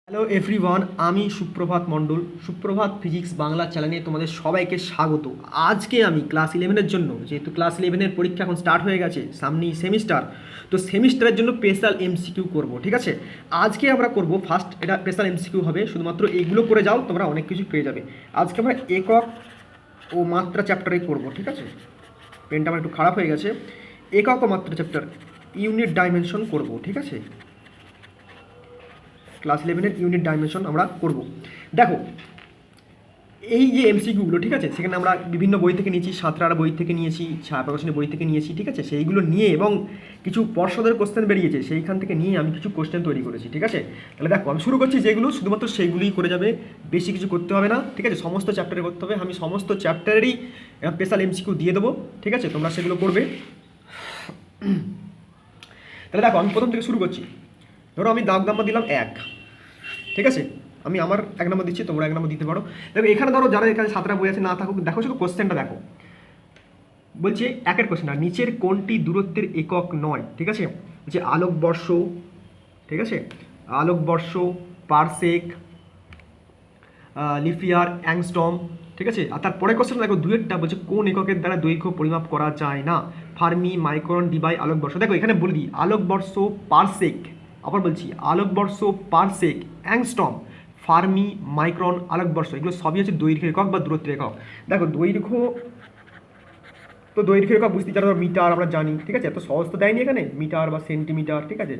Hello everyone, আমি সুপ্রভাত মণ্ডল। সুপ্রভাত ফিজিক্স বাংলা চ্যানেলে তোমাদের সবাইকে স্বাগত। আজকে আমি ক্লাস 11-এর জন্য, যেহেতু ক্লাস 11-এর পরীক্ষা এখন স্টার্ট হয়ে গেছে, সামনেই সেমিস্টার, তো সেমিস্টারের জন্য স্পেশাল এমসিকিউ করব, ঠিক আছে? আজকে আমরা করব ফার্স্ট, এটা স্পেশাল এমসিকিউ হবে, শুধুমাত্র এইগুলো করে যাও, তোমরা অনেক কিছু পেয়ে যাবে। আজকে আমরা একক ও মাত্রা চ্যাপ্টারে করব, ঠিক আছে? পেনটা আমার একটু খারাপ হয়ে গেছে। একক ও মাত্রা চ্যাপ্টার, ইউনিট ডাইমেনশন করব, ঠিক আছে? ক্লাস 11-এর ইউনিট ডাইমেনশন আমরা করব। দেখো, এই যে এমসিকিউগুলো, ঠিক আছে, সেখানে আমরা বিভিন্ন বই থেকে নিয়েছি, সাঁতরার বই থেকে নিয়েছি, ছায়া প্রকাশনের বই থেকে নিয়েছি, ঠিক আছে? সেইগুলো নিয়ে এবং কিছু পর্ষদের কোশ্চেন বেরিয়েছে, সেইখান থেকে নিয়ে আমি কিছু কোশ্চেন তৈরি করেছি, ঠিক আছে? তাহলে দেখো, আমি শুরু করছি, যেগুলো শুধুমাত্র সেইগুলোই করে যাবে, বেশি কিছু করতে হবে না, ঠিক আছে? সমস্ত চ্যাপ্টারে করতে হবে, আমি সমস্ত চ্যাপ্টারেরই স্পেশাল এমসিকিউ দিয়ে দেবো, ঠিক আছে? তোমরা সেগুলো করবে। তাহলে দেখো, আমি প্রথম থেকে শুরু করছি। ধরো আমি দাগ নাম্বার দিলাম 1, ঠিক আছে? আমি আমার 1 নম্বর দিচ্ছি, তোমরা 1 নম্বর দিতে পারো। দেখো এখানে ধরো যারা এখানে সাতটা বই আছে না থাকুক, দেখো শুধু কোশ্চেনটা দেখো। বলছে একের কোশ্চেন, আর নিচের কোনটি দূরত্বের একক নয়, ঠিক আছে? বলছে আলোকবর্ষ, ঠিক আছে? আলোকবর্ষ, পারসেক, লিফিয়ার, অ্যাংস্ট্রম, ঠিক আছে? আর তারপরে কোশ্চেন দেখো দুয়েরটা, বলছে কোন এককের দ্বারা দৈর্ঘ্য পরিমাপ করা যায় না? ফার্মি, মাইক্রন, ডিবাই, আলোকবর্ষ। দেখো এখানে বলে দিই, আলোকবর্ষ, পারসেক, আবার বলছি আলোকবর্ষ, পারসেক, অ্যাংস্ট্রম, ফার্মি, মাইক্রন, আলোকবর্ষ, এগুলো সবই হচ্ছে দৈর্ঘ্যের একক বা দূরত্বের একক। দেখো দৈর্ঘ্য, তো দৈর্ঘ্যের একক বুঝতে যারা মিটার আমরা জানি, ঠিক আছে? এত সহজ তো দেয়নি এখানে, মিটার বা সেন্টিমিটার, ঠিক আছে?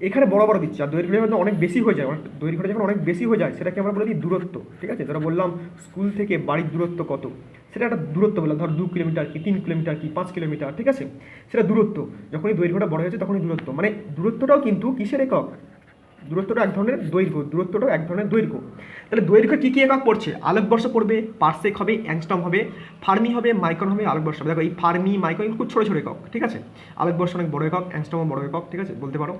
এখানে বড় বড় দিচ্ছে, আর দৈর্ঘ্য যখন অনেক বেশি হয়ে যায়, দৈর্ঘ্যটা যখন অনেক বেশি হয়ে যায়, সেটাকে আমরা বলে দিই দূরত্ব, ঠিক আছে? ধরো বললাম স্কুল থেকে বাড়ির দূরত্ব কত, সেটা একটা দূরত্ব বললাম। ধর 2 কিলোমিটার কি, 3 কিলোমিটার কি, 5 কিলোমিটার, ঠিক আছে? সেটা দূরত্ব। যখনই দৈর্ঘ্যটা বড় হয়েছে তখনই দূরত্ব, মানে দূরত্বটাও কিন্তু কিসের একক? দূরত্বটা এক ধরনের দৈর্ঘ্য, দূরত্বটাও এক ধরনের দৈর্ঘ্য। তাহলে দৈর্ঘ্য কী কী একক পড়ছে? আলোকবর্ষ পড়বে, পারসেক হবে, অ্যাংস্ট্রম হবে, ফার্মি হবে, মাইক্রন হবে, আলোকবর্ষ হবে। দেখো এই ফার্মি, মাইক্রন খুব ছোটো ছোটো একক, ঠিক আছে? আলোকবর্ষ অনেক বড় একক, অ্যাংস্ট্রমও বড় একক, ঠিক আছে, বলতে পারো।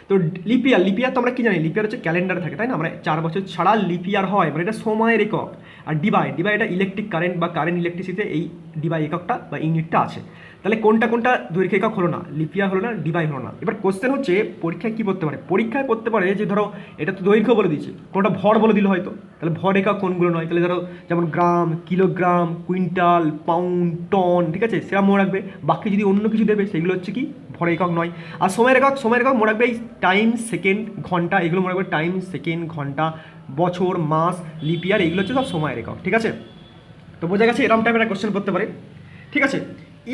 তো লিপিয়ার, লিপিয়ার তো আমরা কি জানি, লিপিয়ার হচ্ছে ক্যালেন্ডারে থাকে, তাই না? আমরা 4 বছর ছাড়া লিপিয়ার হয়, মানে এটা সময়ের একক। আর ডিবাই, ডিবাই এটা ইলেকট্রিক কারেন্ট বা কারেন্ট ইলেকট্রিসিটিতে এই ডিবাই এককটা বা ইউনিটটা আছে। তাহলে কোনটা কোনটা দৈর্ঘ্য একক হলো না? লিপিয়ার হলো না, ডিবাই হলো না। এবার কোশ্চেন হচ্ছে পরীক্ষায় কী করতে পারে? পরীক্ষায় করতে পারে যে ধরো এটা তো দৈর্ঘ্য বলে দিয়েছে, কোনটা ভর বলে দিল হয়তো, তাহলে ভর একক কোনগুলো নয়? তাহলে ধরো যেমন গ্রাম, কিলোগ্রাম, কুইন্টাল, পাউন্ড, টন, ঠিক আছে, সেটা মনে রাখবে। বাকি যদি অন্য কিছু দেবে সেগুলো হচ্ছে কি ভর একক নয়। আর সময়ের একক, সময়ের একক মনে রাখবে এই টাইম, সেকেন্ড, ঘন্টা, এগুলো মনে রাখবে। টাইম, সেকেন্ড, ঘন্টা, বছর, মাস, লিপিয়ার, এগুলো হচ্ছে সব সময়ের একক, ঠিক আছে? তো বোঝা গেছে এরকম টাইপের একটা কোশ্চেন করতে পারে, ঠিক আছে?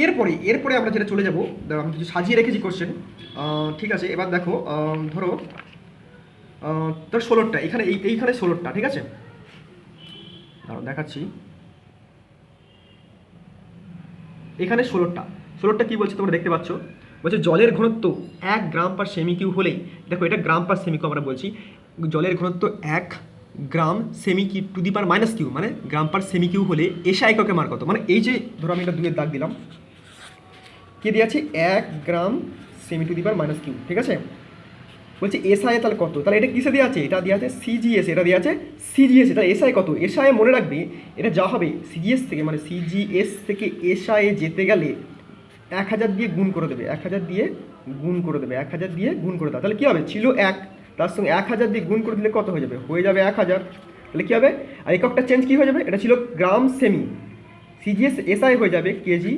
এরপরে এরপরে আমরা যেটা চলে যাবো, আমি কিছু সাজিয়ে রেখেছি কোশ্চেন, ঠিক আছে? এবার দেখো, ধরো ধর 16টা, এখানে এইখানে 16টা, ঠিক আছে? দাঁড়াও দেখাচ্ছি, এখানে 16টা। 16টা কী বলছে তোমরা দেখতে পাচ্ছ? বলছে জলের ঘনত্ব 1 গ্রাম পার সেমি কিউ হলেই, দেখো এটা গ্রাম পার সেমি কিউ আমরা বলছি, জলের ঘনত্ব 1 gram cm cube to the power minus cube, মানে গ্রাম পার সেমি কিউ হলে এসা এককে মান কত? মানে এই যে ধরো আমি এটা 2-এর দাগ দিলাম, কে দিয়ে আছে 1 gram cm to the power minus cube, ঠিক আছে? বলছে এসআই তাহলে কত? তাহলে এটা কিসে দেওয়া আছে? এটা দেওয়া আছে সিজিএস, এটা দেওয়া আছে সিজিএস। তাহলে এসআই কত? এসআই মনে রাখবে এটা যা হবে সিজিএস থেকে, মানে সিজিএস থেকে এসআই যেতে গেলে 1000 দিয়ে গুণ করে দেবে, 1000 দিয়ে গুণ করে দেবে, 1000 দিয়ে গুণ করে দেবে। তাহলে কী হবে? ছিল 1, তার সঙ্গে 1000 দিয়ে গুণ করে দিলে কত হয়ে যাবে? হয়ে যাবে 1000। তাহলে কী হবে? আর এককটা চেঞ্জ কী হয়ে যাবে? এটা ছিল গ্রাম সেমি, সিজিএস এসআই হয়ে যাবে KG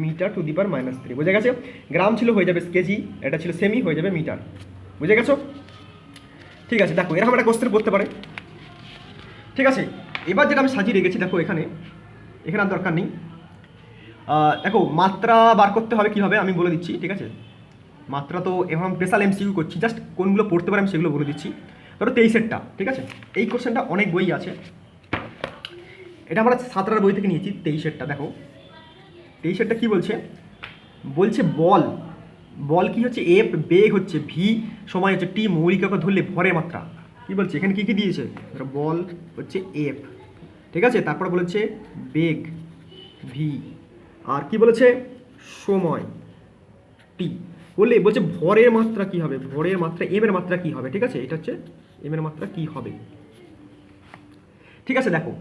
metre to the power minus 3। বুঝে গেছে? গ্রাম ছিল হয়ে যাবে কেজি, এটা ছিল সেমি হয়ে যাবে মিটার। বুঝে গেছো? ঠিক আছে, দেখো এরকম একটা কোশ্চেন করতে পারে, ঠিক আছে? এবার যেটা আমি সাজিয়ে রেখেছি, দেখো এখানে এখানে আর দরকার নেই। দেখো মাত্রা বার করতে হবে কীভাবে আমি বলে দিচ্ছি, ঠিক আছে? মাত্রা তো এখন স্পেশাল এমসিকিউ করছি, জাস্ট কোনগুলো পড়তে পারে আমি সেগুলো বলে দিচ্ছি। ধরো 23-এরটা, ঠিক আছে? এই কোশ্চেনটা অনেক বই আছে, এটা আমরা 7টার বই থেকে নিয়েছি। 23-এরটা দেখো, 23-এরটা কী বলছে? বলছে বল, বল কি হচ্ছে এফ, বেগ হচ্ছে ভি, সময় হচ্ছে টি, মৌলিক একক ধরলে ভরের মাত্রা কী বলছে? এখানে কী কী দিয়েছে? বল হচ্ছে এফ, ঠিক আছে? তারপর বলেছে বেগ ভি, আর কি বলেছে? সময় টি। বললে বলছে ভরের মাত্রা কী হবে? ভরের মাত্রা এম এর মাত্রা কী হবে, ঠিক আছে? এটা হচ্ছে এম এর মাত্রা কী হবে, ঠিক আছে? দেখো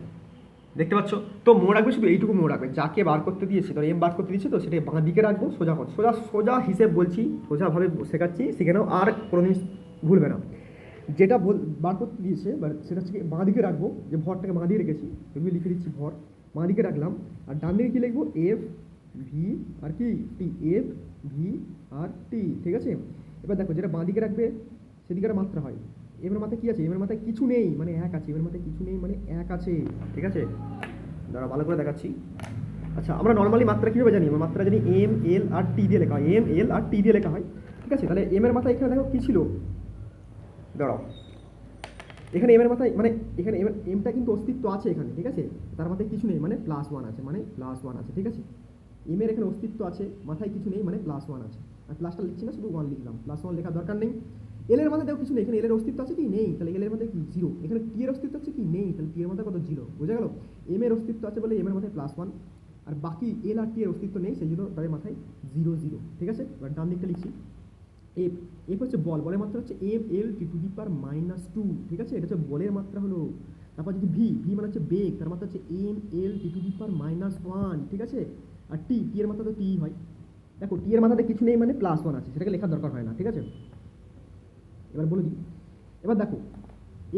দেখতে পাচ্ছ তো, মনে রাখবে শুধু এইটুকু মনে রাখবে, যাকে বার করতে দিয়েছে, ধর এম বার করতে দিয়েছে, তো সেটাই বাঁ দিকে রাখবো, সোজা সোজা সোজা হিসেব বলছি, সোজাভাবে শেখাচ্ছি, শিখে নাও, আর কোনোদিন ভুলবে না। যেটা বার করতে দিয়েছে সেটা হচ্ছে বাঁ দিকে রাখবো, যে ভরটাকে বাঁ দিকে রেখেছি, এগুলো লিখে দিচ্ছি ভর বাঁ দিকে রাখলাম, আর ডান দিকে কী লিখবো এফ ভি আর কি টি, এফ ভি আর টি, ঠিক আছে। এবার দেখো যেটা বাঁ দিকে রাখবে সেদিকে একটা মাত্রা হয়, এবার মাথায় কী আছে, এবার মাথায় কিছু নেই মানে এক আছে, এবার মাথায় কিছু নেই মানে এক আছে, ঠিক আছে। দাঁড়া ভালো করে দেখাচ্ছি। আচ্ছা আমরা নর্মালি মাত্রা কীভাবে জানি, আমরা মাত্রা জানি এম এল আর টি দিয়ে লেখা হয়, এম এল আর টি দিয়ে লেখা হয়, ঠিক আছে। তাহলে এম এর মাথায় এখানে দেখো কী ছিল, দাঁড়াও, এখানে এম এর মাথায় মানে এখানে এমটা কিন্তু অস্তিত্ব আছে এখানে, ঠিক আছে, তার মাথায় কিছু নেই মানে প্লাস ওয়ান আছে, মানে প্লাস ওয়ান আছে, ঠিক আছে। এম এর এখানে অস্তিত্ব আছে, মাথায় কিছু নেই মানে প্লাস ওয়ান আছে, আর প্লাসটা লিখছি না, শুধু ওয়ান লিখলাম, প্লাস ওয়ান লেখার দরকার নেই। এল এর মাথায় দেখো কিছু নেই, এখানে এল এর অস্তিত্ব আছে কি নেই, তাহলে এল এর মাথায় কি জিরো, এখানে টি এর অস্তিত্ব আছে কি নেই, তাহলে টি এর মাথায় কত জিরো, বোঝা গেল। এম এর অস্তিত্ব আছে বলে এম এর মাথায় প্লাস ওয়ান, আর বাকি এল আর টি এর অস্তিত্ব নেই সেই জন্য তাদের মাথায় জিরো জিরো, ঠিক আছে। এবার ডান দিকটা লিখছি, এফ, এফ হচ্ছে বল, বলের মাত্রা হচ্ছে M L T to the power minus two, ঠিক আছে, এটা হচ্ছে বলের মাত্রা হলো। তারপর যদি ভি, ভি মানে হচ্ছে বেগ, তার মাত্রা হচ্ছে M L T to the power minus one, ঠিক আছে। আর টি, টি এর মাত্রা তো টি হয়, দেখো টি এর মাথাতে কিছু নেই মানে প্লাস ওয়ান আছে, সেটাকে লেখার দরকার হয় না, ঠিক আছে। এবার বলে দিই, এবার দেখো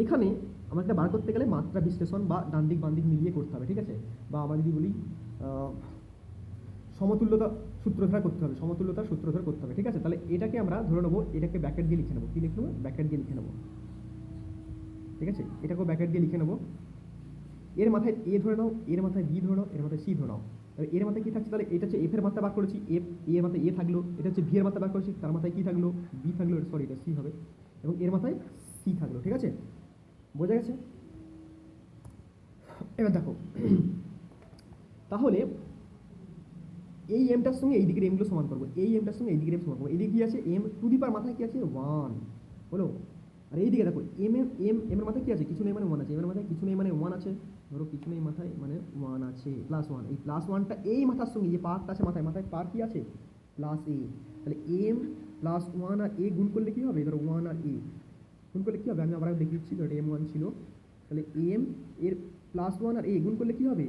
এখানে আমাকে বার করতে গেলে মাত্রা বিশ্লেষণ বা ডান দিক বাম দিক মিলিয়ে করতে হবে, ঠিক আছে। বা আমরা যদি বলি সমতুল্যতা সূত্রধার করতে হবে, সমতুল্যতার সূত্রধার করতে হবে, ঠিক আছে। তাহলে এটাকে আমরা ধরে নেবো, এটাকে ব্র্যাকেট দিয়ে লিখে নেবো, কী লিখে নেবো, ব্র্যাকেট দিয়ে লিখে নেবো, ঠিক আছে। এটাকেও ব্র্যাকেট দিয়ে লিখে নেবো, এর মাথায় এ ধরে নাও, এর মাথায় বি ধরে নাও, এর মাথায় সি ধরে নাও। তাহলে এর মাথায় কী থাকছে, তাহলে এটা হচ্ছে এফ এর মাত্রা বার করেছি, এফ, এর মাথায় এ থাকলো, এটা হচ্ছে ভি এর মাত্রা বার করেছি, তার মাথায় কী থাকলো, বি থাকলো, সরি এটা সি হবে, এবং এর মাথায় সি থাকলো, ঠিক আছে, বোঝা গেছে। এবার দেখো তাহলে এই এমটার সঙ্গে এই দিকের এমগুলো সমান করবো, এই এমটার সঙ্গে এই দিকের এম সমান করবো, এদিকে কী আছে এম টু দি পাওয়ার মাথায় কী আছে ওয়ান, হলো। আর এইদিকে দেখো এম এর এর মাথায় কী আছে, কিছু নেই মানে ওয়ান আছে, এমের মাথায় কিছু নেই মানে ওয়ান আছে, ধরো কিছু নেই মাথায় মানে ওয়ান আছে, প্লাস ওয়ান, এই প্লাস ওয়ানটা এই মাথার সঙ্গে যে পাওয়ারটা আছে মাথায়, মাথায় পাওয়ার কী আছে প্লাস এ, তাহলে এম প্লাস ওয়ান আর এ গুণ করলে কী হবে, ধরো ওয়ান আর এ গুণ করলে কী হবে, আমি আবার দেখে দিচ্ছি, ধরো এম ওয়ান ছিল, তাহলে এম এর প্লাস ওয়ান আর এ গুণ করলে কী হবে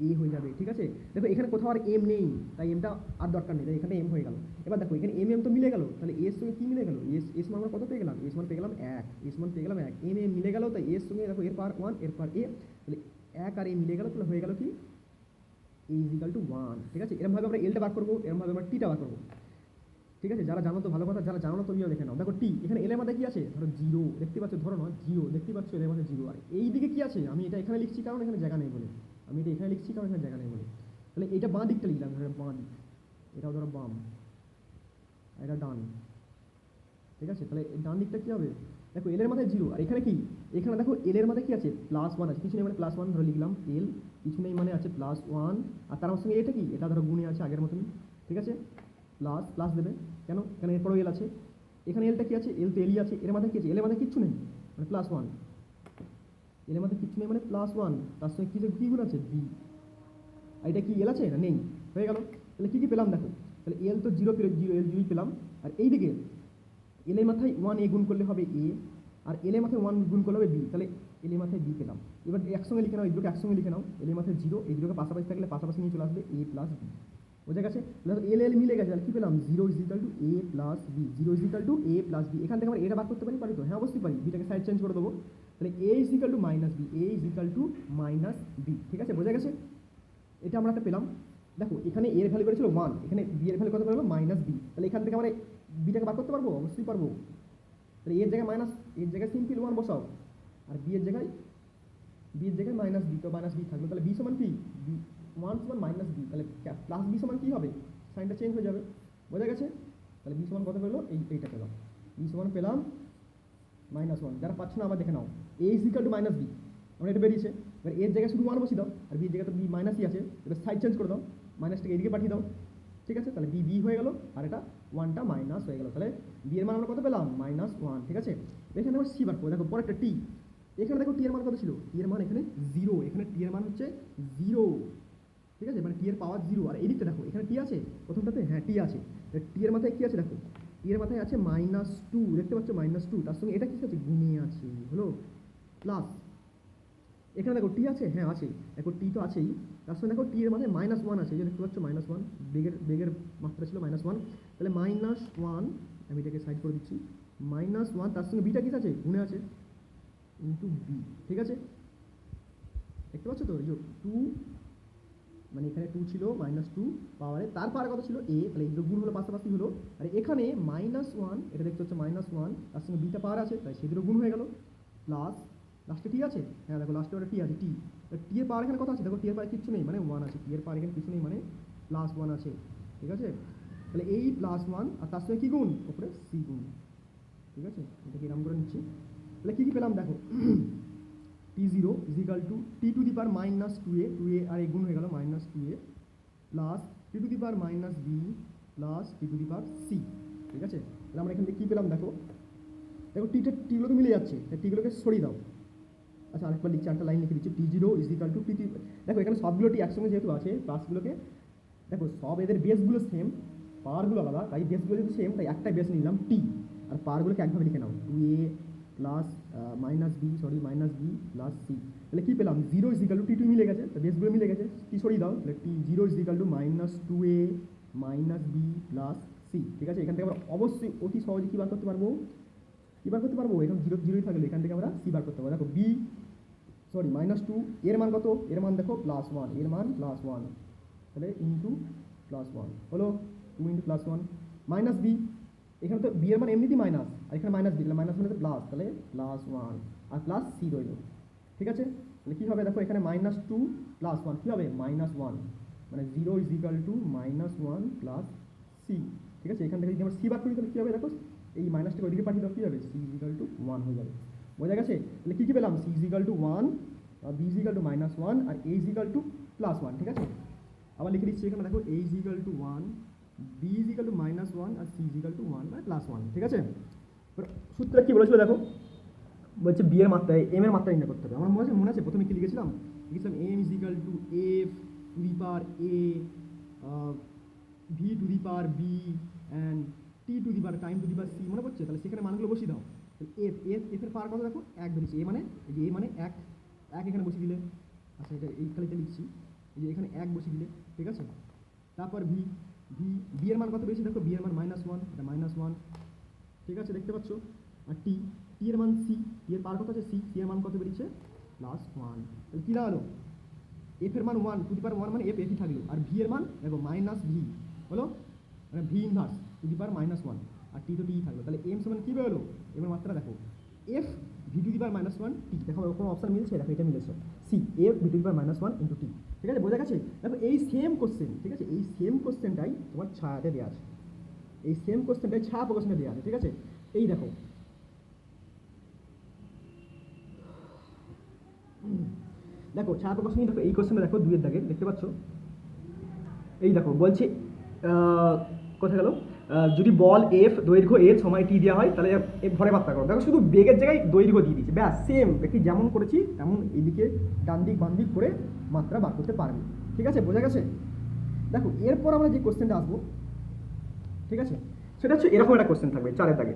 এ হয়ে যাবে, ঠিক আছে। দেখো এখানে কোথাও আর এম নেই, তাই এমটা আর দরকার নেই, তাই এখানে এম হয়ে গেল। এবার দেখো এখানে এম এম তো মিলে গেল, তাহলে এর সঙ্গে কী মিলে গেল, এস মান আমরা কত পেয়ে গেলাম, এস মান পেয়ে গেলাম এক, এস মান পেয়ে গেলাম এক, এম এম মিলে গেল, তাই এর সঙ্গে দেখো এর পাওয়ার ওয়ান, এর পাওয়ার এ, তাহলে এক আর এ মিলে গেল, তাহলে হয়ে গেল কি এ ইজ ইকাল টু ওয়ান, ঠিক আছে। এরমভাবে আমরা এলটা বার করবো, এরমভাবে আমরা টিটা বার করবো, ঠিক আছে। যারা জানো তো ভালো কথা, যারা জানো না তুমিও দেখে নাও। দেখো টি এখানে এলের মধ্যে কি আছে, ধরো জিরো দেখতে পাচ্ছ, ধরো না জিরো দেখতে পাচ্ছ, এলের মধ্যে জিরো, আর এই দিকে কি আছে, আমি এটা এখানে লিখছি কারণ এখানে জায়গা নেই বলে, আমি এটা এখানে লিখছি কারণ এখানে জায়গা নেই বলে, তাহলে এটা বাঁ দিকটা লিখলাম, ধরো বাঁ দিক, এটাও ধরো বাম, এটা ডান, ঠিক আছে। তাহলে ডান দিকটা কী হবে, দেখো এলের মাথায় জিরো, আর এখানে কি, এখানে দেখো এলের মাথায় কি আছে প্লাস ওয়ান আছে, কিছু নেই মানে প্লাস ওয়ান ধরে লিখলাম এল, কিছু নেই মানে আছে প্লাস ওয়ান, আর তার সঙ্গে এটা কি, এটা ধরো গুণে আছে আগের মতনই, ঠিক আছে, প্লাস প্লাস দেবে কেন, কেন এরপরেও এল আছে, এখানে এলটা কি আছে, এল তো এলই আছে, এর মাথায় কি আছে, এলের মাথায় কিচ্ছু নেই মানে প্লাস ওয়ান, এলের মাথায় কিচ্ছু নেই মানে প্লাস ওয়ান, তার সঙ্গে কী গুণ আছে বি, আর এটা কি এল আছে না নেই, হয়ে গেল। তাহলে কী কী পেলাম দেখো, তাহলে এল তো জিরো পেল, জিরো এল জিরোই পেলাম, আর এইদিকে এলের মাথায় ওয়ান এ গুণ করলে হবে এ, আর এলের মাথায় ওয়ান গুণ করলে হবে বি, তাহলে এলের মাথায় বি পেলাম। এবার একসঙ্গে লিখে নাও, এই দুটোকে একসঙ্গে লিখে নাও, এলের মাথায় জিরো, এই দুটোকে পাশাপাশি থাকলে পাশাপাশি নিয়ে চলে আসবে এ প্লাস বি, বোঝা গেছে। এল এল মিলে গেছে, তাহলে কী পেলাম zero is equal to A plus B, zero is equal to A plus B, এখান থেকে আমরা এটা বার করতে পারি, পারি তো, হ্যাঁ অবশ্যই পারি, বিটাকে সাইড চেঞ্জ করে দেবো, তাহলে A is equal to minus B, A is equal to minus B, ঠিক আছে, বোঝা গেছে। এটা আমরা একটা পেলাম। দেখো এখানে এর ভ্যালু করেছিল ওয়ান, এখানে বি এর ভ্যালু কত পেলাম মাইনাস বি, তাহলে এখান থেকে আমরা বিটাকে বার করতে পারবো, অবশ্যই পারবো। তাহলে এর জায়গায় মাইনাস, এর জায়গায় সিম্পল ওয়ান বসাও, আর বি এর জায়গায় মাইনাস বি, তো মাইনাস বি থাকলো, তাহলে বি সমান কি বি ওয়ান সমান মাইনাস বি, তাহলে প্লাস বি সমান কী হবে, সাইনটা চেঞ্জ হয়ে যাবে, বোঝা গেছে। তাহলে বি সমান কত পেলো, এইটা পেলাম, বি সমান পেলাম মাইনাস ওয়ান। যারা পাচ্ছে না আবার দেখে নাও, A is equal to minus B, আমরা এটা বেরিয়েছে, এবার এর জায়গায় শুধু ওয়ান বসিয়ে দাও, আর বি এর জায়গায় তো বি মাইনাসই আছে, এবার সাইড চেঞ্জ করে দাও, মাইনাসটাকে এদিকে পাঠিয়ে দাও, ঠিক আছে। তাহলে বি বি হয়ে গেল, আর এটা ওয়ানটা মাইনাস হয়ে গেল, তাহলে বি এর মান আমরা কত পেলাম মাইনাস ওয়ান, ঠিক আছে। এখানে আমরা সি বার করবো, দেখো পরেরটা টি, এখানে দেখো টি এর মান কত ছিল, টি এর মান এখানে জিরো, এখানে টি এর মান হচ্ছে জিরো, ঠিক আছে, মানে টি এর পাওয়ার জিরো। আর এদিকটা দেখো এখানে টি আছে প্রথমটাতে, হ্যাঁ টি আছে, টি এর মাথায় কী আছে দেখো, টি এর মাথায় আছে মাইনাস টু, দেখতে পাচ্ছ মাইনাস টু, তার সঙ্গে এটা কী আছে গুণে আছে, হলো প্লাস, এখানে দেখো টি আছে, হ্যাঁ আছে, দেখো টি তো আছেই, তার সঙ্গে দেখো টি এর মাথায় মাইনাস ওয়ান আছে, এই যে দেখতে পাচ্ছ মাইনাস ওয়ান, বেগের মাত্রা ছিল মাইনাস ওয়ান, তাহলে মাইনাস ওয়ান, আমি এটাকে সাইড করে দিচ্ছি, -1 তার সঙ্গে বিটা কিস আছে, গুণে আছে, ইন্টু বি। ঠিক আছে, দেখতে পাচ্ছ তো, এই যে 2 মানে এখানে 2 ছিল, -2 পাওয়ারে তার পাওয়ার কত ছিল a, তাহলে এই গুণ হলো পাশাপাশি হলো, আর এখানে -1 এটা দেখতে হচ্ছে -1 তার সঙ্গে বিটা পাওয়ার আছে, তাই সেদিনও গুণ হয়ে গেল, প্লাস লাস্টে টি আছে, হ্যাঁ দেখো লাস্টে ওটা টি আছে, টি টি এর পাওয়ার এখানে কত আছে, দেখো টি এর পাওয়ার কিছু নেই মানে 1 আছে, টি এর পাওয়ার এখানে কিছু নেই মানে +1 আছে। ঠিক আছে, তাহলে এই +1 আর তার সঙ্গে কী গুণ, ওপরে সি গুণ। ঠিক আছে, এটাকে এরকম করে নিচ্ছি, তাহলে কী কী পেলাম দেখো, T0 equal to T to the power -2a, 2a আর এই গুণ হয়ে গেল -2a plus T to the power -b plus T to the power c। ঠিক আছে, তাহলে আমরা এখান থেকে কী পেলাম দেখো, দেখো টিগুলো তো মিলে যাচ্ছে, তাই টিগুলোকে সরিয়ে দাও। আচ্ছা আরেকবার লিখছি, একটা লাইন লিখে দিচ্ছি, T0 ইজিক্যাল টু টি, দেখো এখানে সবগুলো টি একসঙ্গে যেহেতু আছে, প্লাসগুলোকে দেখো সব এদের বেসগুলো সেম, পাওয়ারগুলো আলাদা, তাই বেসগুলো যেহেতু সেম তাই একটাই বেস নিলাম টি, আর পাওয়ারগুলোকে একভাবে লিখে নাও, 2a plus -b plus c। তাহলে কী পেলাম, 0 ইজিক্যাল টু টি2 মিলে গেছে, তো বেসগুলো মিলে গেছে, টি সরিয়ে দাও, তাহলে T0 equal to -2a b plus c। ঠিক আছে, এখান থেকে আমরা অবশ্যই অতি সহজে কী বার করতে পারবো, এখন 0 0ই থাকলে এখান থেকে আমরা c বার করতে পারবো। দেখো b -2 এর মান কত, এর মান দেখো +1, এর মান +1, তাহলে ইন্টু +1 হলো 2 ইন্টু +1 মাইনাস বি, এখানে তো বি এর মান এমনিতেই মাইনাস, আর এখানে -b, তাহলে মাইনাস মানে প্লাস, তাহলে +1 আর প্লাস সি রইল। ঠিক আছে, তাহলে কী হবে দেখো, এখানে -2 +1 কী হবে -1, মানে 0 ইজিক্যাল টু -1 প্লাস সি। ঠিক আছে, এখান থেকে যদি আমরা সি বার করি তাহলে কী হবে দেখো, এই মাইনাসটাকে ওইদিকে পাঠিয়ে দাও, কী হবে সি ইজিক্যাল টু 1 হয়ে যাবে। বোঝা গেছে, তাহলে কী কী পেলাম, C equal to 1, B equal to -1 আর এ ইজিক্যাল টু +1। ঠিক আছে, আবার লিখে দিচ্ছি এখানে দেখো, a equal to 1, b equal to -1 আর c ইজিক্যাল টু 1 মানে +1। ঠিক আছে, সূত্রটা কী বলেছিল দেখো, বলছে বি এর মাত্রা এম এর মাত্রা নির্ণয় করতে হবে। আমার মনে আছে প্রথমে কি লিখেছিলাম M equal to F to the power A V to the power B and T to the power time to the power C, মনে পড়ছে, তাহলে সেখানে মানগুলো বসিয়ে দাও। এফের পাওয়ার কত দেখো 1 ধরেছি, এ মানে এই যে এ মানে 1 এখানে বসিয়ে দিলে, আচ্ছা এটা এই খালিতে লিখছি, এই যে এখানে 1 বসিয়ে দিলে। ঠিক আছে, তারপর বি এর মান কত বেশি দেখো, বি এর মান -1, এটা -1। ঠিক আছে, দেখতে পাচ্ছ, আর টি এর মান সি, টি এর পাওয়ার কত আছে সি এর মান কত বেরিয়েছে +1। তাহলে কী দাঁড়ালো, এফ এর মান 1 টু দি পাওয়ার 1 মানে এফই থাকলো, আর ভি এর মান দেখো -v হলো, মানে V inverse two the power -1, আর টি তো টি থাকলো, তাহলে এম সমান কী বেরোলো, এবার মাত্রা দেখো F V to the power -1 T, দেখো কোনো অপশন মিলছে, দেখো এটা মিলেছে, C F V to the power -1 into T. ঠিক আছে, বোঝা গেছে, দেখো এই সেম কোশ্চেন, ঠিক আছে, এই সেম কোশ্চেনটাই তোমার ছায়াতে দেওয়া আছে, এই সেম কোশ্চেনটাই ছায়া প্রকাশনে দেওয়া আছে। ঠিক আছে, এই দেখো দেখো ছায়া প্রকাশ নিয়ে দেখো, এই কোশ্চেনটা দেখো 2 এর দাগে দেখতে পাচ্ছ, এই দেখো বলছে কোথায় গেল, যদি বল এফ দৈর্ঘ্য এর সময় টি দেওয়া হয় তাহলে এফ ভরে মাত্রা করো। দেখো শুধু বেগের জায়গায় দৈর্ঘ্য দিয়ে দিচ্ছে, ব্যাস সেম দেখি যেমন করেছি তেমন এইদিকে ডান দিক বাম দিক করে মাত্রা বার করতে পারবে। ঠিক আছে, বোঝা গেছে। দেখো এরপর আমরা যে কোশ্চেনটা আসবো, ঠিক আছে, সেটা হচ্ছে এরকম একটা কোশ্চেন থাকবে 4 এর দাগে।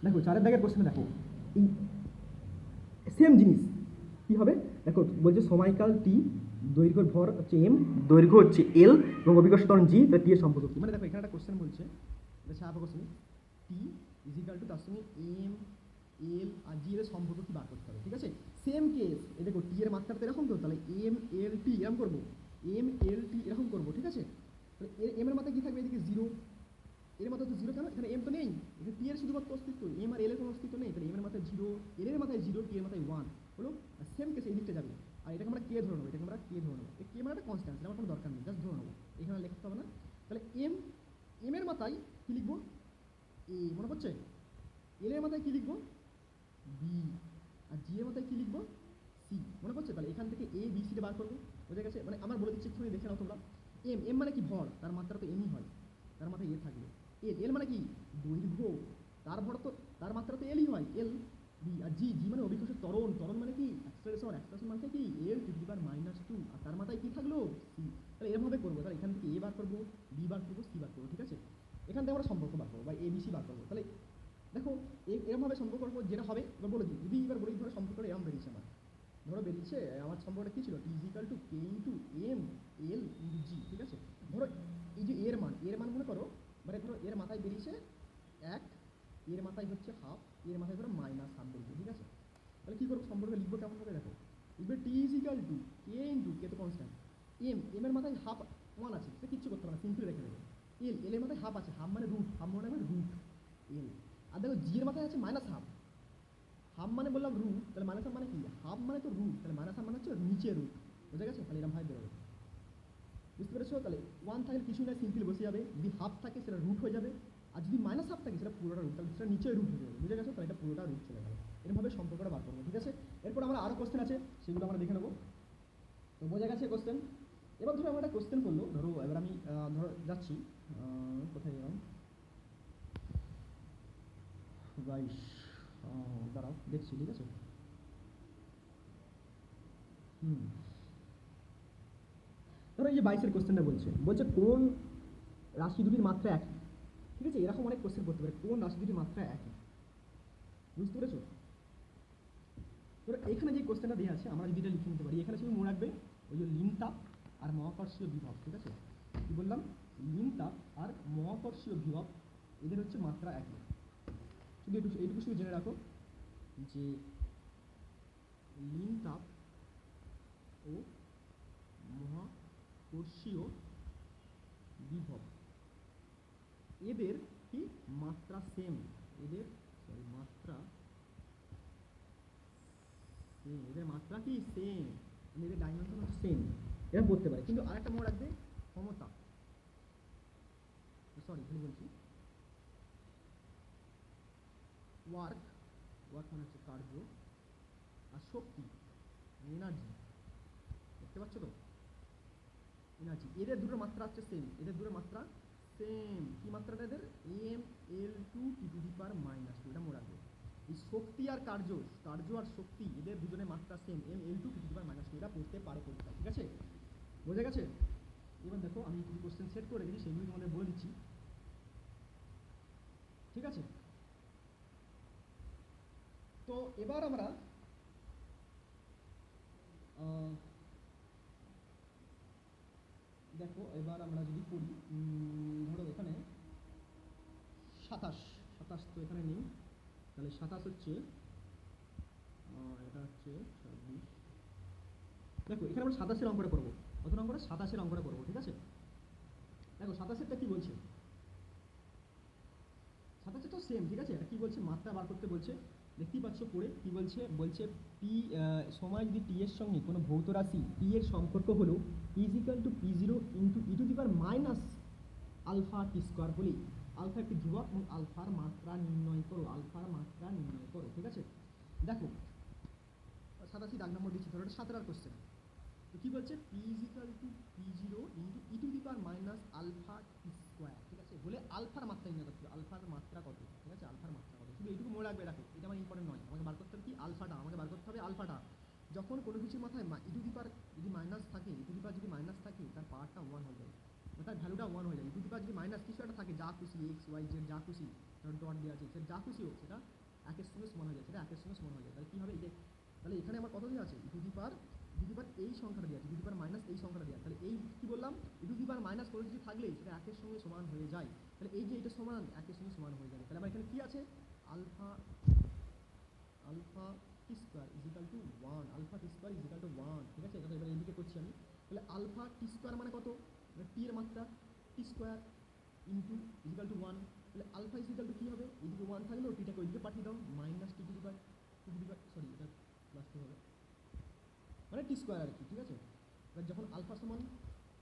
দেখো 4 এর দাগের কোশ্চেনে দেখো এই সেম জিনিস কী হবে দেখো, বলছে সময়কাল টি, দৈর্ঘ্যের ভর হচ্ছে এম, দৈর্ঘ্য হচ্ছে এল এবং অভিকর্ষ ত্বরণ জি, টি এর সম্পর্ক কী। মানে দেখো এখানে একটা কোশ্চেন বলছে, এটা ছাপা কোশ্চেন, টি ইজিক্যাল টু তার সঙ্গে এম এল আর জি এর সম্পর্ক কী বার করতে হবে। ঠিক আছে, সেম কেস, এ দেখো টি এর মাত্রা তো এরকম, তো তাহলে এম এল টি এরকম করবো, এম এল টি এরকম করবো। ঠিক আছে, তাহলে এম এর মাথায় কী থাকবে, এদিকে 0, এর মাথায় তো 0 কেন, এখানে এম তো নেই, এখানে টি এর শুধুমাত্র অস্তিত্ব, এম আর এল এর কোনো অস্তিত্ব নেই, তাহলে এম এর মাথায় 0, এল এর মাথায় 0, টি এর মাথায় 1 হলো। সেম কেস এই দিকটা যাবে, আর এটাকে আমরা কে ধরে নেবো, এটাকে আমরা কে ধরে নেবো, এই কে মানে একটা কনস্ট্যান্ট, আমার কোনো দরকার নেই, জাস্ট ধরে নেবো, এখানে লিখতে হবে না। তাহলে এম এর মাথায় কী লিখবো, এ, মনে পড়ছে, এল এর মাথায় কী লিখবো, বি, আর জি এর মাথায় কী লিখবো, সি, মনে পড়ছে। তাহলে এখান থেকে এ বি সিটা বার করবো, বোঝা গেছে। মানে আমার বলে দিচ্ছি, একটু দেখে নাও তোমরা, এম মানে কি ভর, তার মাত্রা তো এমই হয়, তার মাথায় এ থাকবে। এল মানে কি দৈর্ঘ্য, তার ভর তো, তার মাত্রা তো এলই হয়, এল বি, আর জি মানে অভিকর্ষের ত্বরণ, মানে কি অ্যাক্সেলারেশন মানে কি এল টু দি পাওয়ার -2, আর তার মাথায় কি থাকলো সি। তাহলে এরভাবে করবো, তাহলে এখান থেকে এ বার করবো, বি বার করবো, সি বার করবো। ঠিক আছে, এখান থেকে আমরা সম্পর্ক বার করবো বা এ বি সি বার করবো। তাহলে দেখো এরমভাবে সম্পর্ক করবো, যেটা হবে এবার বলে দিই, যদি এবার বলি ধরো সম্পর্কটা এরম বেরিয়েছে, ধরো বেরিয়েছে আমার সম্পর্কটা কী ছিল, টি is equal two K into M L into জি। ঠিক আছে, ধরো এই যে এর মান মনে করো মানে ধরো এর মাথায় বেরিয়েছে 1, এর মাথায় হচ্ছে হাফ, এর মাথায় ধরো মাইনাস হাফ বেরিয়েছে, ঠিক আছে? তাহলে কী করবো, সম্পর্কে লিখবো কেমন হবে দেখো, লিখবে T is equal to K into K তো কনস্ট্যান্ট, এর মাথায় হাফ 1 আছে, সে কিচ্ছু করতে পারে না, সিম্পল রেখে দেবে। এর মাথায় হাফ আছে, হাফ মানে রুট, হাফ মানে রুট এল। আর দেখো জি এর মাথায় আছে মাইনাস হাফ, হাফ মানে বললাম রুট, তাহলে মাইনাস হাফ মানে কি, হাফ মানে তো রুট, তাহলে মাইনাস হাফ মানে হচ্ছে নিচে রুট, বুঝা গেছে? তাহলে এরকম ভাবে বেরোবে, বুঝতে পেরেছো? তাহলে 1 থাকলে কিছু না, সিম্পল বসে যাবে, যদি হাফ থাকে সেটা রুট হয়ে যাবে, আর যদি মাইনাস হাফ থাকে সেটা পুরোটা রুট, তাহলে সেটা নিচে রুট হয়ে যাবে, বুঝে গেছো? তাহলে এটা পুরোটা রুট চলে গেল। এরকমভাবে সম্পর্কটা বার করবো, ঠিক আছে? এরপর আমরা আরও কোশ্চেন আছে, সেগুলো আমরা দেখে নেবো। তো বোঝা গেছে কোশ্চেন। এবার ধরো আমার একটা কোশ্চেন করলো, ধরো এবার আমি ধরো যাচ্ছি কোথায় গেলাম, বাইশ, দাঁড়াও দেখছি, ঠিক আছে? ধরো এই যে 22-এর কোশ্চেনটা বলছে কোন রাশি দুটির মাত্রা একই, ঠিক আছে? এরকম অনেক কোশ্চেন করতে পারে, কোন রাশি দুটির মাত্রা একই, বুঝতে পেরেছো? ধরো এখানে যে কোশ্চেনটা দেওয়া আছে, আমরা যদি এটা লিখে নিতে পারি, এখানে শুধু মনে রাখবে ওই যে লিন তাপ আর মহাকর্ষীয় বিভব, ঠিক আছে? কি বললাম, লিন তাপ আর মহাকর্ষীয় বিভব এদের হচ্ছে মাত্রা একই। শুধু এইটুকু শুধু জেনে রাখো যে লিন তাপ ও মহাকর্ষীয় বিভব এদের কি মাত্রা সেম, এদের মাত্রা সেম, এদের মাত্রা কি সেম, এদের ডাইমেনশন হচ্ছে সেম, এরা পড়তে পারে। কিন্তু আরেকটা মনে রাখবে, ক্ষমতা, সরি ভুল বলছি, ওয়ার্ক মানে হচ্ছে কার্য, আর শক্তি এনার্জি, দেখতে পাচ্ছ তো, এনার্জি, এদের দুটোর মাত্রা হচ্ছে সেম, এদের দুটোর মাত্রা সেম। কি মাত্রাটা এদের, mL2 এটা মনে রাখবে। এই শক্তি আর কার্য আর শক্তি এদের দুজনের মাত্রা সেম, mL2 এটা পড়তে পারে পরীক্ষা, ঠিক আছে? বোঝা গেছে? এবার দেখো আমি কিছু কোশ্চেন সেট করে রেখেছি, সেগুলি তোমাদের বলে দিচ্ছি, ঠিক আছে? তো এবার আমরা দেখো এবার আমরা যদি করি, ধরো এখানে 27 তো এখানে নেই, তাহলে 27 হচ্ছে, এটা হচ্ছে 26। দেখো এখানে আমরা 27-এর অঙ্কটা করবো, কত নম্বরে, 27-এর অঙ্কটা করবো, ঠিক আছে? দেখো 27-এরটা কি বলছে, 27 তো সেম, ঠিক আছে? এটা কি বলছে, মাত্রা বার করতে বলছে, দেখতেই পাচ্ছ পড়ে কি বলছে পি সময় যদি টি এর সঙ্গে কোনো ভৌত রাশি পি এর সম্পর্ক হলো P=P0 into e⁻ alpha T square হলে আলফা একটি ধ্রুবক এবং আলফার মাত্রা নির্ণয় করো, ঠিক আছে? দেখো 87 দাগ নম্বর দিচ্ছি, ধরো এটা 17 কোশ্চেন। তো কী বলছে, P=P0 into e⁻ alpha T square, ঠিক আছে? বলে আলফার মাত্রা নির্ণয় করতে হবে, আলফার মাত্রা কত, ঠিক আছে? আলফার মাত্রা কত, শুধু এইটুকু মনে রাখবে, রাখো, এটা আমার ইম্পর্টেন্ট নয়, আমাকে বার করতে হবে কি, আলফাটা, আমাকে বার করতে হবে আলফাটা। যখন কোনো কিছুর মাথায় যদি মাইনাস থাকে, যদি মাইনাস থাকে, তার পাওয়ারটা 1 হয়ে যায়, তার ভ্যালুটা 1 হয়ে যায়। যদি মাইনাস কিছু একটা থাকে, যা খুশি x y z যা খুশি, ডট দেওয়া আছে, সেটা যা খুশি হোক, সেটা একের সঙ্গে সমান হয়ে যায়, তাহলে কী হবে, তাহলে এখানে আমার কত দেওয়া আছে, এই সংখ্যাটা দেওয়া আছে, এই সংখ্যাটা দেওয়া, তাহলে এই কি বললাম, মাইনাস কোনো কিছু থাকলে সেটা একের সঙ্গে সমান হয়ে যায়, তাহলে এই যে এটা সমান একের সঙ্গে সমান হয়ে যাবে, তাহলে আমার এখানে কি আছে, alpha T square equal to 1, ঠিক আছে? এটা এবার এইদিকে করছি আমি, তাহলে আলফা টি স্কোয়ার মানে কত, টি এর মাত্রা টি স্কোয়ার ইন্টু ইজিক্যাল টু 1, তাহলে আলফা ইজিক্যাল টু কী হবে, এদিকে 1 থাকলেও টিটাকে ওইদিকে পাঠিয়ে দাও, মাইনাস টি সরি এটা প্লাস টু হবে, মানে টি স্কোয়ার আর কি, ঠিক আছে? এবার যখন আলফা সমান,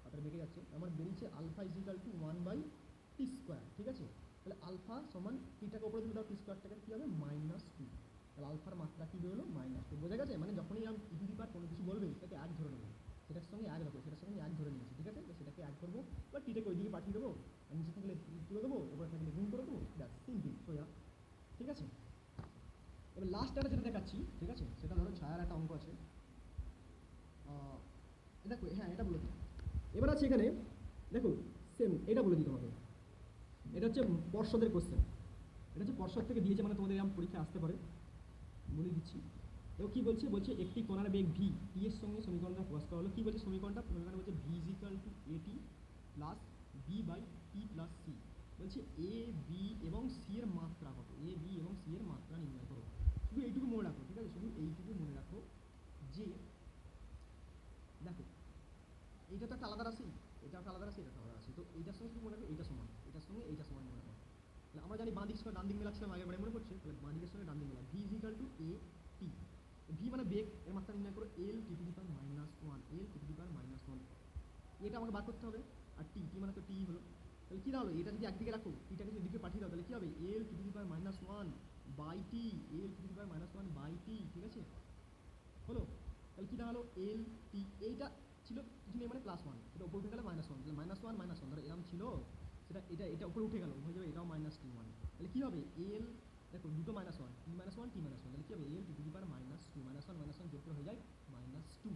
তারপরে বেঁকে যাচ্ছে, আমার বেরিয়েছে আলফা ইজিক্যাল টু 1/টি স্কোয়ার, ঠিক আছে? তাহলে আলফা সমান টিটাকে ওপরে তুলে দাও, টি স্কোয়ারটাকে কী হবে, -2, তাহলে আলফার মাত্রা কী বেরোলো, -2, বোঝা গেছে? মানে যখনই আমি কোনো কিছু বলবে সেটাকে এক ধরে নেবো, সেটার সঙ্গে এক রাখবো, সেটার সঙ্গে এক ধরে নিয়েছি, ঠিক আছে? তো সেটাকে এক করবো, বা টিটাকে ওইদিকে পাঠিয়ে দেবো, আর নিচে থাকলে তুলে দেবো, ওপরে থাকলে গুণ করে দেবো, দ্যাটস সিম্পল, সোজা, ঠিক আছে? এবার লাস্ট একটা যেটা দেখাচ্ছি, ঠিক আছে? সেটা ধরো ছায়ার একটা অঙ্ক আছে, দেখো হ্যাঁ এটা বলে দিই, এবার আছে এখানে দেখো সেম এটা বলে দিই তোমাকে, এটা হচ্ছে পর্ষদের কোশ্চেন, এটা হচ্ছে পর্ষদ থেকে দিয়েছে, মানে তোমাদের এরকম পরীক্ষা আসতে পারে, বলে দিচ্ছি। এবার কী বলছে একটি কণার বেগ ভি, টি এর সঙ্গে সমীকরণটা প্রকাশ করা হলো, কী বলছে সমীকরণটা, বলছে V equal to A T plus B by T plus C, বলছে এ বি এবং সি এর মাত্রা কত, এ বি এবং সি এর মাত্রা নির্ণয় করো। শুধু এইটুকু মনে রাখো, ঠিক আছে, শুধু এইটুকু মনে রাখো যে দেখো এইটা তো একটা আলাদা রাশি, এটা একটা আলাদা রাশি, এটা একটা আলাদা রাশি, তো এইটার সঙ্গে শুধু মনে রাখো এইটা সমান, এটার সঙ্গে এইটা সমান মনে রাখো। তাহলে আমরা জানি বাঁ দিকের সঙ্গে ডান দিক মেলাচ্ছিলাম আগের বারে, মনে পড়ছে? তাহলে বাঁ দিকের সঙ্গে ডান দিক মেলা, V is equal to A T. V মানে বেগ, এর মাত্রা নির্ণয় করো L T to the power minus one, L T to the power minus one, এটা আমাকে বার করতে হবে। আর টি, টি মানে তো টি হলো, তাহলে কী দাঁড়ালো, এটা যদি একদিকে রাখো, টিটাকে যদি এদিকে পাঠিয়ে দাও, তাহলে কী হবে, L T to the power minus one by T, L T to the power minus one by T, ঠিক আছে হলো। তাহলে কী দাঁড়ালো, এল টি, এইটা ছিল কিছু নেই মানে প্লাস ওয়ান, এটা উপরে উঠে গেলে মাইনাস ওয়ান, তাহলে মাইনাস ওয়ান ধরো এরকম ছিল, সেটা এটা উপরে উঠে গেল, হয়ে যাবে এটাও মাইনাস টি ওয়ান। তাহলে কী হবে, এল দেখো দুটো minus one, T minus one T minus one, তাহলে কী হবে, L T to the power minus two, minus one যোগ করে হয়ে যায় মাইনাস টু,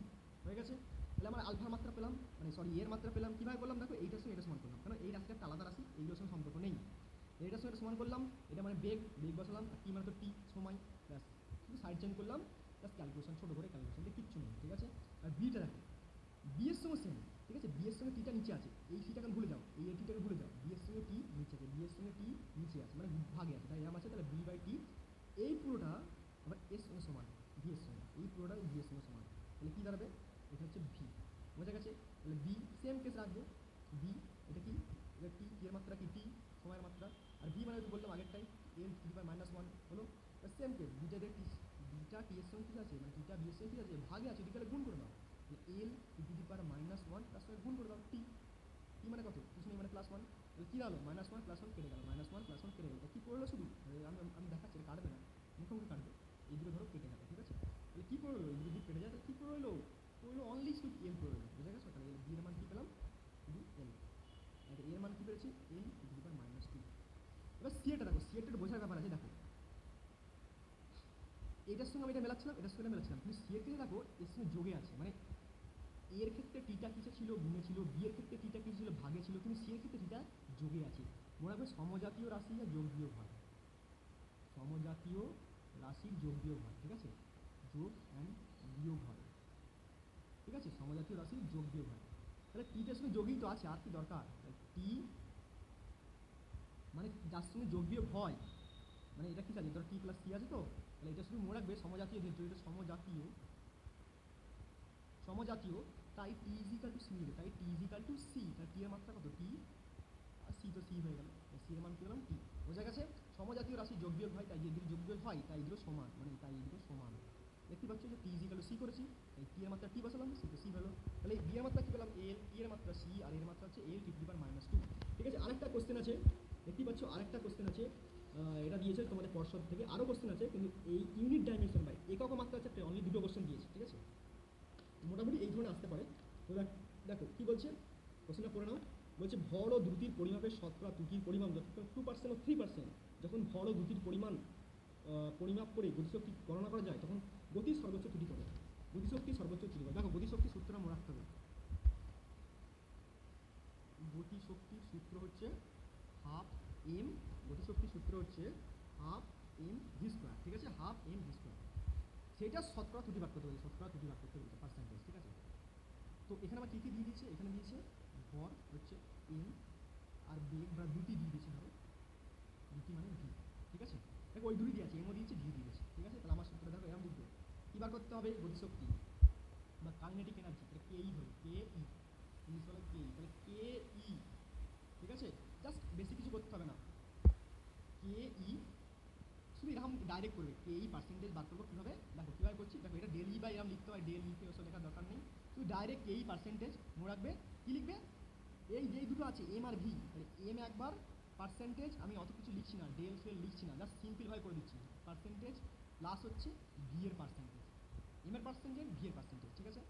হয়ে গেছে। তাহলে আমরা আলফার মাত্রা পেলাম, মানে সরি এর মাত্রা পেলাম, কীভাবে করলাম দেখো, এইটার সঙ্গে এটা সমান করলাম, কারণ এই রাশিটা একটা আলাদা রাশি, এইগুলোর সঙ্গে সম্পর্ক নেই, এইটার সঙ্গে এটা সমান করলাম, এটা মানে বেগ, বেগ বসালাম, আর টি মানে তো টি সময়, ব্যাস শুধু সাইড চেঞ্জ করলাম, জাস্ট ক্যালকুলেশন, ছোটো করে ক্যালকুলেশন দিয়ে কিচ্ছু নেই, ঠিক আছে। আর বিটা দেখো, বি এর সঙ্গে সেম, ঠিক আছে, বি এর সঙ্গে টিটা নিচে আছে, এই সিটাকে ভুলে যাও, এই টিটাকে ভুলে যাও, বি এর সঙ্গে টি নিচে আছে, বি এর সঙ্গে টি নিচে আছে, মানে ভাগে আছে, তাই এরম আছে, তাহলে বি বাই টি, এই পুরোটা আবার এর সঙ্গে সমান, ভি এর সঙ্গে, এই পুরোটা ভি এর সঙ্গে সমান, তাহলে কী দাঁড়াবে, এটা হচ্ছে ভি, বোঝা গেছে। তাহলে বি সেম কেস রাখবো, বি এটা কি, এটা টি, টি এর মাত্রা কি টি, সময়ের মাত্রা, আর ভি মানে বললাম আগেরটাই এল টি বাই মাইনাস ওয়ান হলো, সেম কেস বিটা দিয়ে টি, বিটা টি এর সঙ্গে কী আছে, মানে টিটা বি এর সঙ্গে কী আছে, ভাগে আছে, এদিকে গুণ করে দাও, L T to the power minus one তার সঙ্গে গুণ করে দাও টি, টি মানে কত, কিছু নেই মানে প্লাস ওয়ান, তাহলে কী দাঁড়ালো, মাইনাস ওয়ান প্লাস ওয়ান কেটে গেল, মাইনাস ওয়ান প্লাস ওয়ান কেটে গেল, কী পড়লো শুধু, আমি দেখাচ্ছি, এটা কাটবে না, মুখোমুখি কাটবে, এই দুটো ধরো কেটে গেল, ঠিক আছে। তাহলে কী পড়লো, এই দুটো কেটে যায়, তাহলে কী পড়লো, পড়লো অনলি শুধু এল পড়লো, বুঝা গেছো। তাহলে বি এর মান কী পেলাম, শুধু এল, এর মান কী পেয়েছি, L T to the power minus two. এবার সিএটা দেখো, সিএটা একটু বোঝার ব্যাপার আছে, দেখো এটার সঙ্গে আমি এটা মেলাচ্ছিলাম, এটার সঙ্গে মেলাচ্ছিলাম, কিন্তু সিএর ক্ষেত্রে দেখো এর সঙ্গে যোগে আছে, মানে এর ক্ষেত্রে টিটা কিসে ছিল, গুণে ছিল, বি এর ক্ষেত্রে টিটা কিসে ছিল, ভাগে ছিল, কিন্তু সি এর ক্ষেত্রে টিটা যোগে আছে। মনে রাখবে সমজাতীয় রাশি আর যোগ বিয়োগ হয়, সমজাতীয় রাশির যোগ বিয়োগ হয়, ঠিক আছে, যোগ অ্যান্ড বিয়োগ হয়, ঠিক আছে, সমজাতীয় রাশির যোগ বিয়োগ হয়। তাহলে টিটার সঙ্গে যোগই তো আছে, আর কি দরকার, টি মানে যার সঙ্গে যোগ বিয়োগ হয়, মানে এটা কি জানি ধরো টি প্লাস সি আছে, তো তাহলে এটা শুধু মনে রাখবে সমজাতীয়, যেহেতু এটা সমজাতীয়, সমজাতীয়, তাই টি ইজ ইকাল টু সি নেবে, তাই টি ইজ ইকাল টু সি, তাই টি এর মাত্রা কত, টি, আর সি তো সি হয়ে গেল, সি এর মান কী পেলাম, টি, বোঝা গেছে। সমজাতীয় রাশি যোগ বিয়োগ হয়, তাই যেদিকে যোগ বিয়োগ হয় তাই এগুলো সমান, মানে তাই এগুলো সমান, দেখতে পাচ্ছ যে টি ইজ ইকাল টু সি করেছি, তাই টি এর মাত্রা টি বসালাম, সি তো সি হলো, তাহলে বি এর মাত্রা কী পেলাম, এল, টি এর মাত্রা সি, আর এর মাত্রা হচ্ছে L T to the power minus two, ঠিক আছে। আরেকটা কোশ্চেন আছে, দেখতে পাচ্ছ আরেকটা কোশ্চেন আছে, এটা দিয়েছে তোমাদের পর্ষদ থেকে, আরও কোশ্চেন আছে, কিন্তু এই ইউনিট ডাইমেনশন বাই একক মাত্রা ক্ষেত্রে অনলি দুটো কোশ্চেন দিয়েছে, ঠিক আছে, মোটামুটি এই ধরনের আসতে পারে। তো দেখো কী বলছে, কোশ্চেনটা পড়ে নাও, বলছে ভর ও দ্রুতির পরিমাপের শতকরা ত্রুটির পরিমাণ যখন 2% ও 3%, যখন ভর ও দ্রুতির পরিমাণ পরিমাপ করে গতিশক্তি গণনা করা যায়, তখন গতির সর্বোচ্চ ত্রুটি করে, গতিশক্তি সর্বোচ্চ ত্রুটি করে। দেখো গতিশক্তির সূত্রটা মনে রাখতে হবে, গতিশক্তির সূত্র হচ্ছে হাফ এম, গতিশক্তির সূত্র হচ্ছে হাফ এম ভি স্কোয়ার, ঠিক আছে, হাফ এম ভি স্কোয়ার, সেটা শতকরা ত্রুটি ভাগ করতে বলছে, শতকরা ত্রুটি ভাগ করতে বলছে, পার্সেন্টেজ, ঠিক আছে। তো এখানে আমার কী কী দিয়ে দিয়েছে, এখানে দিয়েছে ভর হচ্ছে এম, আর বেগ বা দ্রুতি দিয়ে দিয়েছে, ধরো দ্রুতি মানে ভি, ঠিক আছে, দেখো ওই দুটি দিয়েছে, এমও দিয়েছে, ভি দিয়েছে, ঠিক আছে। তাহলে আমার সূত্রটা দেখো এরকম লিখবে, কী বার করতে হবে, গতিশক্তি বা কাইনেটিক এনার্জি, তাহলে কে ই ধরো, কে ই, ইংলিশ বলে কে ই, তাহলে কে ই, ঠিক আছে, জাস্ট বেশি কিছু করতে হবে না, কে ই, শুধু এরকম ডাইরেক্ট করবে, কে ই পার্সেন্টেজ বার করবো কীভাবে, দেখো কীভাবে করছি, দেখো এটা ডেল ই বা এরকম লিখতে হয়, ডেল ইকে ওসব লেখার দরকার নেই, শুধু ডাইরেক্ট কে ই পার্সেন্টেজ মনে রাখবে, কী লিখবে, এই যেই দুটো আছে এম আর ভি, তাহলে এম একবার, পার্সেন্টেজ আমি অত কিছু লিখছি না, ডেল ফেল লিখছি না, জাস্ট সিম্পলভাবে করে দিচ্ছি, পার্সেন্টেজ প্লাস হচ্ছে ভি এর পার্সেন্টেজ, এম এর পার্সেন্টেজ ভি এর পার্সেন্টেজ, ঠিক আছে।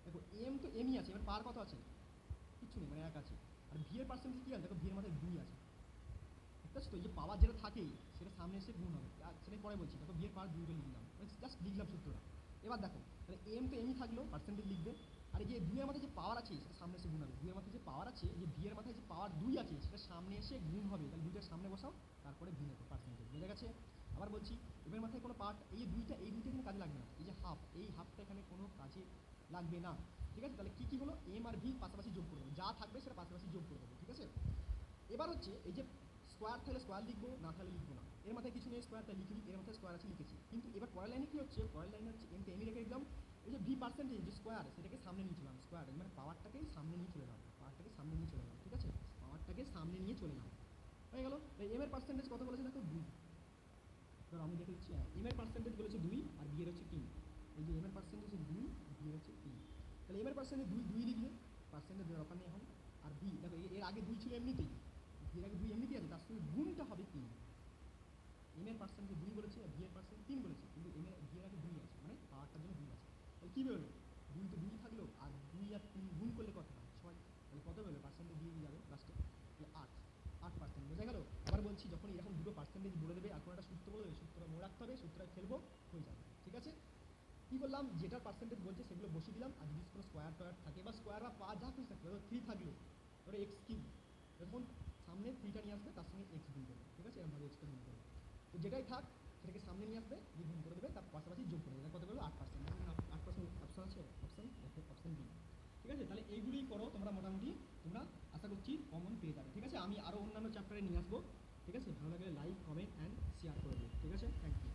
দেখো এম তো এমই আছে, এবার পার কত আছে, কিচ্ছু নেই, মানে এক আছে, আর ভি এর পার্সেন্টেজ কী আছে, দেখো ভি এর মাথায় 2 আছে, ঠিক আছে, তো এই যে পাওয়ার যেটা থাকে সেটা সামনে এসে গুণ হবে, আর সেটাই পরে বলছি, দেখো ভি এর পাওয়ার 2টা লিখলাম, জাস্ট লিখলাম সূত্রটা। এবার দেখো তাহলে এম তো এমই থাকলো, পার্সেন্টেজ লিখবে, আর এই যে 2 এর মাথায় যে পাওয়ার আছে সেটা সামনে এসে গুণ হবে, 2 এর মাথায় যে পাওয়ার আছে, যে ভি এর মাথায় যে পাওয়ার 2 আছে সেটা সামনে এসে গুণ হবে, তাহলে 2টার সামনে বসাও, তারপরে ভি লেখো পার্সেন্টেজ, বোঝা গেছে। আবার বলছি এবার মাথায় কোনো পার্ট, এই দুইটা এখানে কাজে লাগবে না, এই যে হাফ, এই হাফটা এখানে কোনো কাজে লাগবে না, ঠিক আছে। তাহলে কী হলো, এম আর ভি পাশাপাশি যোগ করে দেবো, যা থাকবে সেটা পাশাপাশি যোগ করে দেবো, ঠিক আছে। এবার হচ্ছে এই যে স্কোয়ার থাকলে স্কোয়ার লিখবো, না থাকলে লিখবো না। এর মাথায় কিছু নেই, স্কোয়ারটা লিখি, এর মাথায় স্কোয়ার আছে লিখেছি। কিন্তু এবার পরের লাইনে কী হচ্ছে, পরের লাইনে হচ্ছে এমকে এমনি রেখে দিলাম, এই যে ভি পার্সেন্টেজ যে স্কোয়ার সেটাকে সামনে নিয়ে চলাম, স্কোয়ার মানে পাওয়ারটাকেই সামনে নিয়ে চলে গেলাম, পাওয়ারটাকে সামনে নিয়ে চলে গেলাম, ঠিক আছে, পাওয়ারটাকে সামনে নিয়ে চলে গেলাম, হয়ে গেল। এম এর পার্সেন্টেজ কত বলেছে দেখো 2, ধরো আমি দেখে দিচ্ছি, এম এর পার্সেন্টেজ বলেছে 2 আর বি এর হচ্ছে 3। এই যে এম এর পার্সেন্টেজ 2 আর বি এর হচ্ছে 3, তাহলে এম এর পার্সেন্টেজ 2 লিখলে, পার্সেন্টেজ দরকার নেই এখন। আর বি দেখো এর আগে 2 ছিল এমনিতেই, এর আগে 2 এমনিতেই আছে, তার সঙ্গে গুণটা হবে 3। এম এর পার্সেন্টেজ 2 বলেছে আর বি এর পার্সেন্ট 3 বলেছে, কিন্তু এম এর বি এর আগে 2 আছে, মানে পাওয়ারটার জন্য 2 আছে। তাহলে কী বেরোলো, 2 তো 2 থাকলো, আর 2 আর 3 গুণ করলে কত হয় 6, তাহলে কত বেরোলো পার্সেন্টেজ দিয়ে যাবে লাস্টে, তাহলে 8% বোঝা গেল। আবার বলছি যখন এরকম দুটো পার্সেন্টেজ বলে দেবে আর কোনো একটা সূত্র বলে দেবে, সূত্রটা মনে রাখতে হবে, সূত্রটা খেলবো হয়ে যাবে, ঠিক আছে। কী করলাম, যেটা পার্সেন্টেজ বলছে সেগুলো বসিয়ে দিলাম, আর যদি কোনো স্কোয়ার টোয়ার থাকে বা স্কোয়ার বা যা কিছু থাকবে, ধরো 3 থাকলো, ধরো এক্স কিউব, যখন সামনে 3টা নিয়ে আসবে তার সঙ্গে এক্স গুণ করবে, ঠিক আছে, এরকমভাবে এক্সটা গুণ করবে। তো যেটাই থাক সেটাকে সামনে নিয়ে আসবে, দিয়ে গুণ করে দেবে, তার পাশাপাশি যোগ করে দেবে, কত করবে 8%, 8% অপশন আছে, অপশন দেখো অপশন বি, ঠিক আছে। তাহলে এইগুলোই করো তোমরা, মোটামুটি তোমরা আশা করছি কমন পেয়ে যাবে, ঠিক আছে। আমি আরও অন্যান্য চ্যাপ্টারে নিয়ে আসবো, ঠিক আছে। ভালো লাগলে লাইক কমেন্ট অ্যান্ড শেয়ার করে দিও, ঠিক আছে, থ্যাংক ইউ।